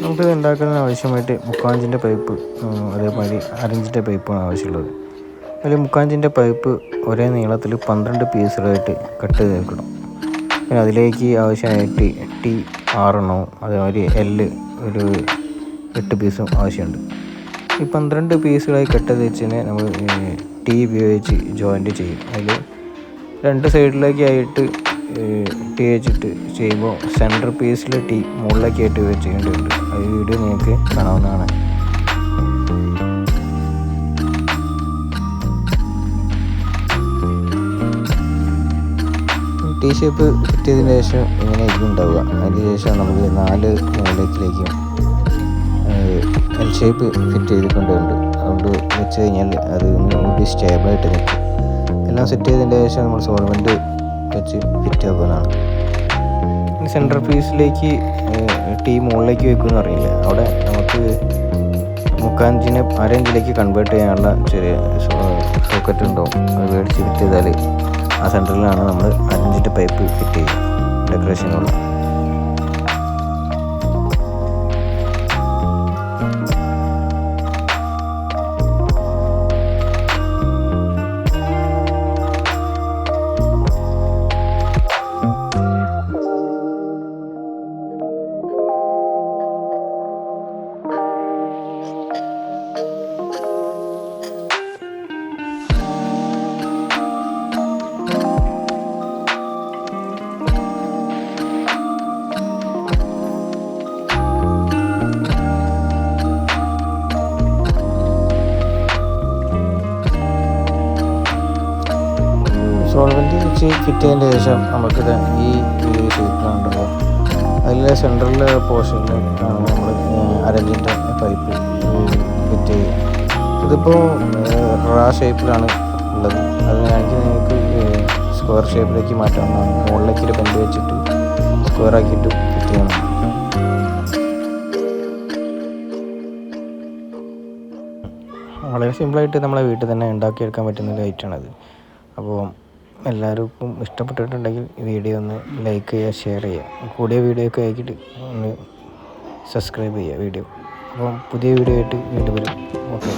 നമുക്കിത് ഉണ്ടാക്കുന്നതിന് ആവശ്യമായിട്ട് മുക്കാഞ്ചിൻ്റെ പൈപ്പ്, അതേമാതിരി അരഞ്ചിൻ്റെ പൈപ്പാണ് ആവശ്യമുള്ളത്. അതിൽ മുക്കാഞ്ചിൻ്റെ പൈപ്പ് ഒരേ നീളത്തിൽ 12 പീസുകളായിട്ട് കട്ട് ചെയ്ത് വെക്കണം. പിന്നെ അതിലേക്ക് ആവശ്യമായിട്ട് ടി 6 അതേമാതിരി എല്ല് ഒരു 8 പീസും ആവശ്യമുണ്ട്. ഈ 12 പീസുകളായി കട്ട് ചെയ്ത് വെച്ചതിനെ നമ്മൾ ടി ഉപയോഗിച്ച് ജോയിൻ്റ് ചെയ്യും. അതിൽ 2 സൈഡിലേക്കായിട്ട് ടി വെച്ചിട്ട് ചെയ്യുമ്പോൾ സെൻറ്റർ പീസിൽ ടി മുകളിലേക്കായിട്ട് ചെയ്യേണ്ടതുണ്ട്. അത് വീഡിയോ നിങ്ങൾക്ക് കാണാവുന്നതാണ്. ടി ഷേപ്പ് ഫിറ്റ് ചെയ്തതിന് ശേഷം ഇങ്ങനെ ആയിരിക്കും ഉണ്ടാവുക. അതിന് ശേഷം നമുക്ക് 4 മൂലക്കിലേക്കും എൽ ഷേപ്പ് ഫിറ്റ് ചെയ്തിട്ടുണ്ടുണ്ട്. അതുകൊണ്ട് വെച്ച് കഴിഞ്ഞാൽ അത് ഒന്നുകൂടി സ്റ്റേബിളായിട്ട് നിൽക്കും. എല്ലാം സെറ്റ് ചെയ്തതിന് ശേഷം നമ്മൾ സോൾവെൻറ്റ് വെച്ച് ഫിറ്റ് ആക്കുന്നതാണ്. സെൻറ്റർ പീസിലേക്ക് ടി മുകളിലേക്ക് വെക്കുമെന്ന് അറിയില്ല. അവിടെ നമുക്ക് മുക്കാഞ്ചിനെ അരഞ്ചിലേക്ക് കൺവേർട്ട് ചെയ്യാനുള്ള ചെറിയ സോക്കറ്റ് ഉണ്ടാവും. അത് മേടിച്ച് ഫിറ്റ് ചെയ്താൽ ആ സെൻറ്ററിലാണ് നമ്മൾ അരഞ്ചിൻ്റെ പൈപ്പ് ഫിറ്റ് ചെയ്യുക ഡെക്കറേഷനുള്ള. സോൾവെൻറ്റ് വെച്ച് ഫിറ്റ് ചെയ്തതിന് ശേഷം നമുക്കിത് ഈ ഷേപ്പിലുണ്ടാകും. അതിലെ സെൻട്രൽ പോർഷനിൽ നമ്മൾ അരഞ്ചിൻ്റെ പൈപ്പ് ഫിറ്റ് ചെയ്യുക. ഇതിപ്പോൾ റാ ഷേപ്പിലാണ് ഉള്ളത്. അത് വേണമെങ്കിൽ നിങ്ങൾക്ക് സ്ക്വയർ ഷേപ്പിലേക്ക് മാറ്റാവുന്നതാണ്. മുകളിലേക്ക് ഒരു ബെൻഡ് വെച്ചിട്ട് സ്ക്വയർ ആക്കിയിട്ട് ഫിറ്റ് ചെയ്യണം. വളരെ സിമ്പിളായിട്ട് നമ്മളെ വീട്ടിൽ തന്നെ ഉണ്ടാക്കിയെടുക്കാൻ പറ്റുന്ന ഒരു ഐറ്റമാണത്. അപ്പോൾ എല്ലാവർക്കും ഇഷ്ടപ്പെട്ടിട്ടുണ്ടെങ്കിൽ വീഡിയോ ഒന്ന് ലൈക്ക് ചെയ്യുക, ഷെയർ ചെയ്യുക. കൂടിയ വീഡിയോ ഒക്കെ ആക്കിയിട്ട് ഒന്ന് സബ്സ്ക്രൈബ് ചെയ്യുക വീഡിയോ. അപ്പം പുതിയ വീഡിയോ ആയിട്ട് വീണ്ടും വരും. ഓക്കെ.